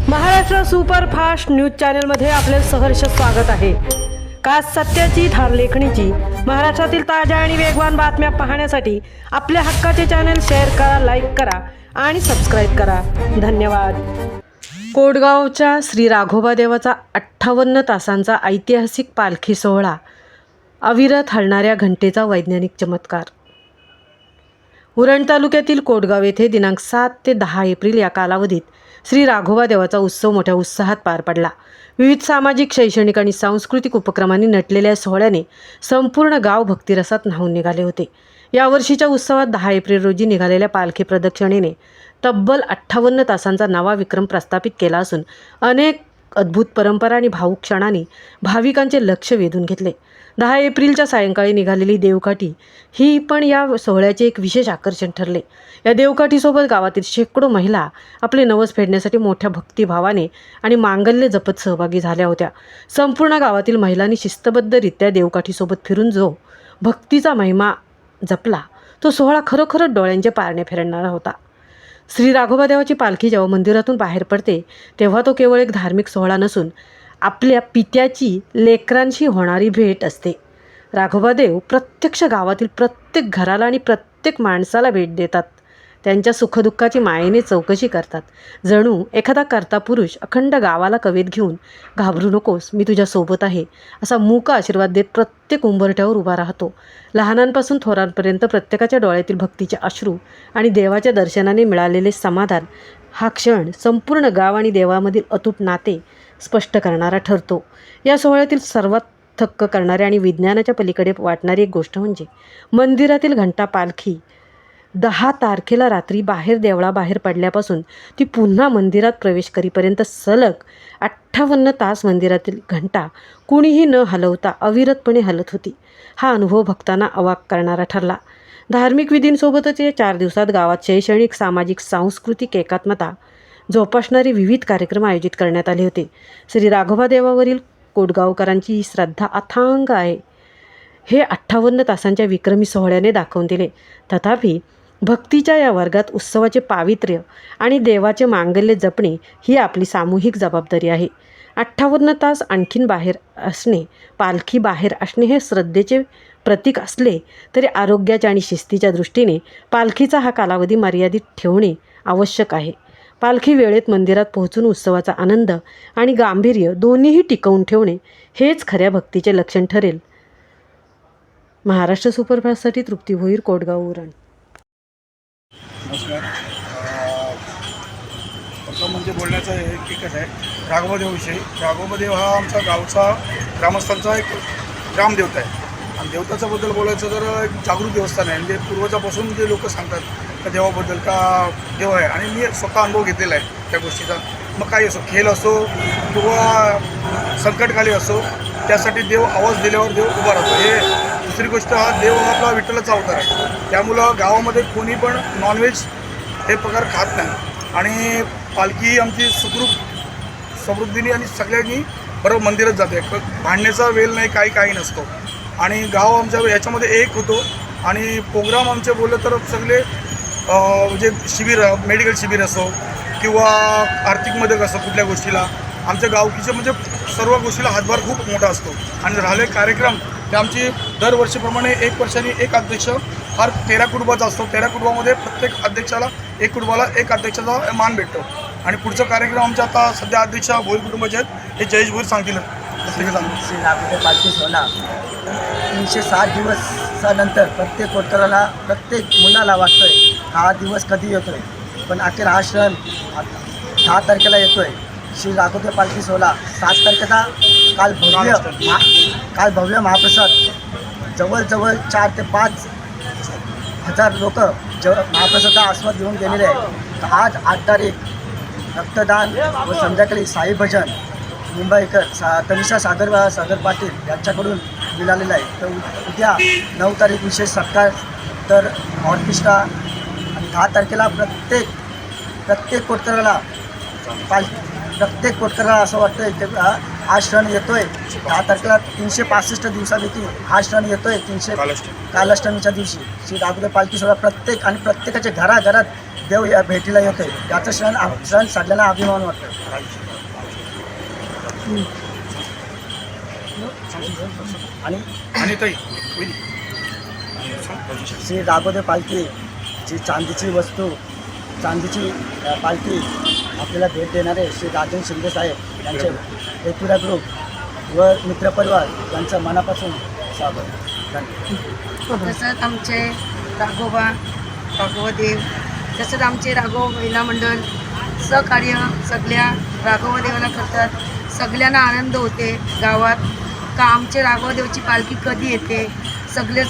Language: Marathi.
महाराष्ट्र सुपरफास्ट न्यूज चॅनलमध्ये आपले सहर्ष स्वागत आहे। खास सत्याची थार लेखणीची महाराष्ट्रातील ताज्या आणि वेगवान बातम्या पाहण्यासाठी आपल्या हक्काचे चॅनल शेअर करा, लाईक करा आणि सबस्क्राईब करा। धन्यवाद। कोडगावच्या श्री राघोबा देवाचा 58 तासांचा ऐतिहासिक पालखी सोहळा, अविरत हलणाऱ्या घंटेचा वैज्ञानिक चमत्कार। उरण तालुक्यातील कोडगाव येथे दिनांक 7 ते 10 एप्रिल या कालावधीत श्री राघोबा देवाचा उत्सव मोठ्या उत्साहात पार पडला। विविध सामाजिक, शैक्षणिक आणि सांस्कृतिक उपक्रमांनी नटलेल्या सोहळ्याने संपूर्ण गाव भक्तिरसात न्हाऊन निघाले होते। यावर्षीच्या उत्सवात 10 एप्रिल रोजी निघालेल्या पालखी प्रदक्षिणेने तब्बल 58 तासांचा नवा विक्रम प्रस्थापित केला असून अनेक अद्भुत परंपरा आणि भावुक क्षणांनी भाविकांचे लक्ष वेधून घेतले। 10 एप्रिलच्या सायंकाळी निघालेली देवकाठी ही पण या सोहळ्याचे एक विशेष आकर्षण ठरले। या देवकाठीसोबत गावातील शेकडो महिला आपले नवस फेडण्यासाठी मोठ्या भक्तिभावाने आणि मांगल्य जपत सहभागी झाल्या होत्या। संपूर्ण गावातील महिलांनी शिस्तबद्धरित्या देवकाठीसोबत फिरून जो भक्तीचा महिमा जपला तो सोहळा खरोखरच डोळ्यांचे पारणे फेडणारा होता। श्री राघोबा देवाची पालखी जेव्हा मंदिरातून बाहेर पडते तेव्हा तो केवळ एक धार्मिक सोहळा नसून आपल्या पित्याची लेकरांशी होणारी भेट असते। राघोबा देव प्रत्यक्ष गावातील प्रत्येक घराला आणि प्रत्येक माणसाला भेट देतात। त्यांच्या सुखदुःखाची मायेने चौकशी करतात। जणू एखादा कर्ता पुरुष अखंड गावाला कवेत घेऊन घाबरू नकोस, मी तुझ्या सोबत आहे असा मूक आशीर्वाद देत प्रत्येक उंबरठ्यावर उभा राहतो। लहानांपासून थोरांपर्यंत प्रत्येकाच्या डोळ्यातील भक्तीचे अश्रू आणि देवाच्या दर्शनाने मिळालेले समाधान हा क्षण संपूर्ण गाव आणि देवामधील अतूट नाते स्पष्ट करणारा ठरतो। या सोहळ्यातील सर्वात थक्क करणारी आणि विज्ञानाच्या पलीकडे वाटणारी एक गोष्ट म्हणजे मंदिरातील घंटा पालखी 10 तारखेला रात्री देवळाबाहेर पडल्यापासून ती पुन्हा मंदिरात प्रवेश करीपर्यंत सलग 58 तास मंदिरातील घंटा कुणीही न हलवता अविरतपणे हलत होती। हा अनुभव भक्तांना अवाक करणारा ठरला। धार्मिक विधींसोबतच या 4 दिवसात गावात शैक्षणिक, सामाजिक, सांस्कृतिक एकात्मता जोपासणारे विविध कार्यक्रम आयोजित करण्यात आले होते। श्री राघोबा देवावरील कोडगावकरांची ही श्रद्धा अथांग आहे हे 58 तासांच्या विक्रमी सोहळ्याने दाखवून दिले। तथापि भक्तीच्या या वर्गात उत्सवाचे पावित्र्य आणि देवाचे मांगल्य जपणे ही आपली सामूहिक जबाबदारी आहे। 58 तास आणखीन बाहेर असणे, पालखी बाहेर असणे हे श्रद्धेचे प्रतीक असले तरी आरोग्याच्या आणि शिस्तीच्या दृष्टीने पालखीचा हा कालावधी मर्यादित ठेवणे आवश्यक आहे। पालखी वेळेत मंदिरात पोहोचून उत्सवाचा आनंद आणि गांभीर्य दोन्हीही टिकवून ठेवणे हेच खऱ्या भक्तीचे लक्षण ठरेल। महाराष्ट्र सुपरफास्टसाठी तृप्ती भोईर, कोडगाव, उरण। नमस्कार। प्रथम म्हणजे बोलण्याचं हे की कसं आहे, राघोबादेवविषयी राघोबादेव हा आमचा गावचा ग्रामस्थांचा एक ग्रामदेवता आहे। आणि देवताच्याबद्दल बोलायचं तर एक जागृत देवस्थान आहे। म्हणजे पूर्वजापासून जे लोक सांगतात त्या देवाबद्दल का देव आहे, आणि मी स्वतः अनुभव घेतलेला आहे त्या गोष्टीचा। मग काही असो, खेळ असो किंवा संकटकाली असो, त्यासाठी देव आवाज दिल्यावर देव उभा राहतो। हे दुसरी गोष्ट, हा देव आपला विठ्ठलाचा अवतार आहे। त्यामुळं गावामध्ये कोणी पण नॉनव्हेज हे प्रकार खात नाही। आणि पालखी आमची सुखरूप समृद्धीने आणि सगळ्यांनी बरोबर मंदिरात जाते। भांडण्याचा वेळ नाही, काही नसतो। आणि गाव आमच्या याच्यामध्ये एक होतो। आणि प्रोग्राम आमचे बोललं तर सगळे म्हणजे शिबिर, मेडिकल शिबिर असो किंवा आर्थिक मदत असो, कुठल्या गोष्टीला आमच्या गावकीचे म्हणजे सर्व गोष्टीला हातभार खूप मोठा असतो। आणि राहिले कार्यक्रम ते आमची दरवर्षीप्रमाणे 1 वर्षांनी एक अध्यक्ष हर 13 कुटुंबाचा असतो। 13 कुटुंबामध्ये प्रत्येक अध्यक्षाला एक कुटुंबाला एक अध्यक्षाचा मान भेटतो। आणि पुढचा कार्यक्रम आमच्या आता सध्या अध्यक्ष भोईर कुटुंबाचे आहेत, हे जयेश भोईर सांगतील। श्री राघोबा पालखी सोहळा 360 दिवसानंतर प्रत्येक कोटकराला, प्रत्येक मुलाला वाटतोय हा दिवस कधी येतोय, पण अखेर हा क्षण 10 तारखेला येतोय। श्री राघोबा पालखी सोहळा 7 तारखेचा काल भव्य महाप्रसाद जवळजवळ 4 ते 5 हजार लोक महाप्रसादाचा आस्वाद घेऊन गेलेले आहे। तर आज 8 तारीख रक्तदान व संध्याकाळी साई भजन मुंबईकर तनिषा सागर पाटील यांच्याकडून मिळालेलं आहे। तर उद्या 9 तारीख विशेष सत्कार, तर ऑर्केस्ट्रा। आणि 10 तारखेला प्रत्येक कोटकराला असं वाटतंय की हा क्षण येतोय। 10 तारखेला 365 दिवसापैकी हा क्षण येतोय। कालाष्टमीच्या दिवशी श्री राघोबा पालखी सोहळा प्रत्येकाच्या घराघरात देव या भेटीला येतोय याचा सण सगळ्यांना अभिमान वाटतो. आणि ताई होईल. श्री राघोदेव पालखी जी चांदीची वस्तू चांदीची पालखी आपल्याला भेट देणारे श्री राजन शिंदे साहेब यांचे एकविरा ग्रुप व मित्रपरिवार यांचं मनापासून स्वागत. धन्यवाद. तसंच आमचे राघवदेव तसंच आमचे राघव महिला मंडळ सहकार्य सगळ्या राघवदेवाला करतात. सगळ्यांना आनंद होते गावात का आमचे राघवदेवची पालखी कधी येते. सगळे